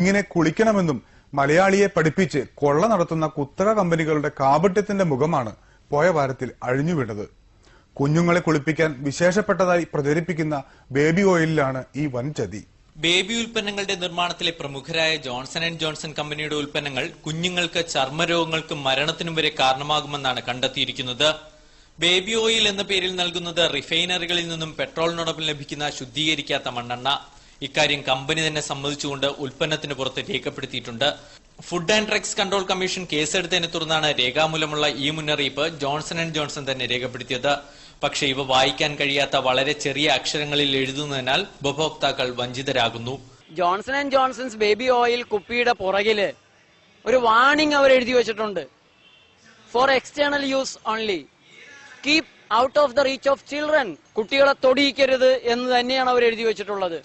ഇങ്ങനെ കുളിക്കണമെന്നും മലയാളിയെ പഠിപ്പിച്ച് കൊള്ള നടത്തുന്ന കുത്തക കമ്പനികളുടെ കാപട്യത്തിന്റെ മുഖമാണ് പോയ വാരത്തിൽ അഴിഞ്ഞുവീണത്. കുഞ്ഞുങ്ങളെ കുളിപ്പിക്കാൻ വിശേഷപ്പെട്ടതായി പ്രചരിപ്പിക്കുന്ന ബേബി ഓയിലിലാണ് ഈ വൻ ചതി. ബേബി ഉൽപ്പന്നങ്ങളുടെ നിർമ്മാണത്തിലെ പ്രമുഖരായ ജോൺസൺ ആൻഡ് ജോൺസൺ കമ്പനിയുടെ ഉൽപ്പന്നങ്ങൾ കുഞ്ഞുങ്ങൾക്ക് ചർമ്മരോഗങ്ങൾക്കും മരണത്തിനും വരെ കാരണമാകുമെന്നാണ് കണ്ടെത്തിയിരിക്കുന്നത്. ബേബി ഓയിൽ എന്ന പേരിൽ നൽകുന്നത് റിഫൈനറികളിൽ നിന്നും പെട്രോളിനോടൊപ്പം ലഭിക്കുന്ന ശുദ്ധീകരിക്കാത്ത മണ്ണെണ്ണ. ഇക്കാര്യം കമ്പനി തന്നെ സമ്മതിച്ചുകൊണ്ട് ഉൽപ്പന്നത്തിന് പുറത്ത് രേഖപ്പെടുത്തിയിട്ടുണ്ട്. Food and drugs control commission കേസെടുത്തതിനെ തുടർന്നാണ് രേഖാമൂലമുള്ള ഈ മുന്നറിയിപ്പ് ജോൺസൺ ആൻഡ് ജോൺസൺ തന്നെ രേഖപ്പെടുത്തിയത്. പക്ഷേ ഇവ വായിക്കാൻ കഴിയാത്ത വളരെ ചെറിയ അക്ഷരങ്ങളിൽ എഴുതുന്നതിനാൽ ഉപഭോക്താക്കൾ വഞ്ചിതരാകുന്നു. Johnson and Johnson's baby oil കുപ്പിയുടെ പുറകില് ഒരു വാർണിംഗ് അവർ എഴുതി വെച്ചിട്ടുണ്ട്. For external use only, keep out of the reach of children. കുട്ടികളെ തൊടിയിക്കരുത് എന്ന് തന്നെയാണ് അവർ എഴുതി വെച്ചിട്ടുള്ളത്.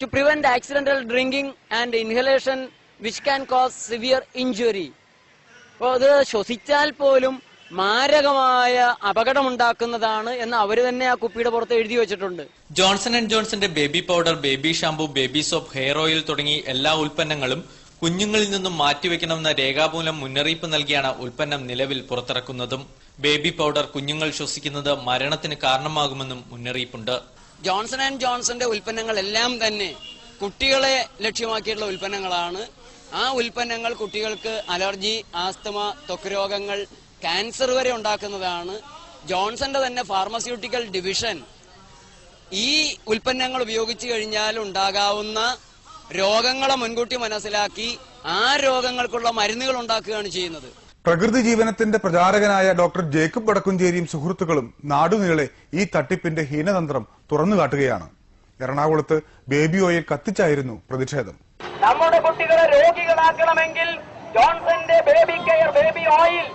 To prevent accidental drinking and inhalation which can cause severe injury. അപ്പോൾ അത് ശ്വസിച്ചാൽ പോലും മാരകമായ അപകടമുണ്ടാക്കുന്നതാണ് എന്ന് അവർ തന്നെ ആ കുപ്പിയുടെ പുറത്ത് എഴുതി വെച്ചിട്ടുണ്ട്. ജോൺസൺ ആൻഡ് ജോൺസന്റെ baby powder, baby shampoo, baby soap, hair oil തുടങ്ങി എല്ലാ ഉൽപ്പന്നങ്ങളും കുഞ്ഞുങ്ങളിൽ നിന്നും മാറ്റിവെക്കണമെന്ന രേഖാമൂലം മുന്നറിയിപ്പ് നൽകിയാണ് ഉൽപ്പന്നം നിലവിൽ പുറത്തിറക്കുന്നതും. ബേബി പൗഡർ കുഞ്ഞുങ്ങൾ ശ്വസിക്കുന്നത് മരണത്തിന് കാരണമാകുമെന്നും മുന്നറിയിപ്പുണ്ട്. ജോൺസൺ ആൻഡ് ജോൺസന്റെ ഉൽപ്പന്നങ്ങളെല്ലാം തന്നെ കുട്ടികളെ ലക്ഷ്യമാക്കിയിട്ടുള്ള ഉൽപ്പന്നങ്ങളാണ്. ആ ഉൽപ്പന്നങ്ങൾ കുട്ടികൾക്ക് അലർജി, ആസ്തമ, ത്വക്ക് രോഗങ്ങൾ, ക്യാൻസർ വരെ ഉണ്ടാക്കുന്നതാണ്. ജോൺസന്റെ തന്നെ ഫാർമസ്യൂട്ടിക്കൽ ഡിവിഷൻ ഈ ഉൽപ്പന്നങ്ങൾ ഉപയോഗിച്ചു കഴിഞ്ഞാൽ ഉണ്ടാകാവുന്ന രോഗങ്ങളെ മുൻകൂട്ടി മനസ്സിലാക്കി ആ രോഗങ്ങൾക്കുള്ള മരുന്നുകൾ ഉണ്ടാക്കുകയാണ് ചെയ്യുന്നത്. പ്രകൃതി ജീവനത്തിന്റെ പ്രചാരകനായ ഡോക്ടർ ജേക്കബ് വടക്കുംചേരിയും സുഹൃത്തുക്കളും നാടുനീളെ ഈ തട്ടിപ്പിന്റെ ഹീനതന്ത്രം തുറന്നുകാട്ടുകയാണ്. എറണാകുളത്ത് ബേബി ഓയിൽ കത്തിച്ചായിരുന്നു പ്രതിഷേധം. നമ്മുടെ കുട്ടികളെ രോഗികളാക്കണമെങ്കിൽ ജോൺസന്റെ ബേബി കെയർ ബേബി ഓയിൽ,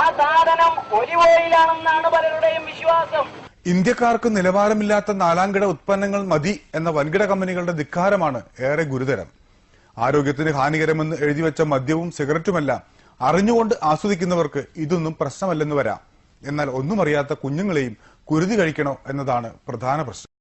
ആ സാധനം ഒലിവ് ഓയിലാണെന്നാണ് പലരുടെയും വിശ്വാസം. ഇന്ത്യക്കാർക്ക് നിലവാരമില്ലാത്ത നാലാംകിട ഉത്പന്നങ്ങൾ മതി എന്ന വൻകിട കമ്പനികളുടെ ധിക്കാരമാണ് ഏറെ ഗുരുതരം. ആരോഗ്യത്തിന് ഹാനികരമെന്ന് എഴുതിവെച്ച മദ്യവും സിഗരറ്റുമെല്ലാം അറിഞ്ഞുകൊണ്ട് ആസ്വദിക്കുന്നവർക്ക് ഇതൊന്നും പ്രശ്നമല്ലെന്ന് വരാം. എന്നാൽ ഒന്നും അറിയാത്ത കുഞ്ഞുങ്ങളെയും കുരുതി കഴിക്കണോ എന്നതാണ് പ്രധാന പ്രശ്നം.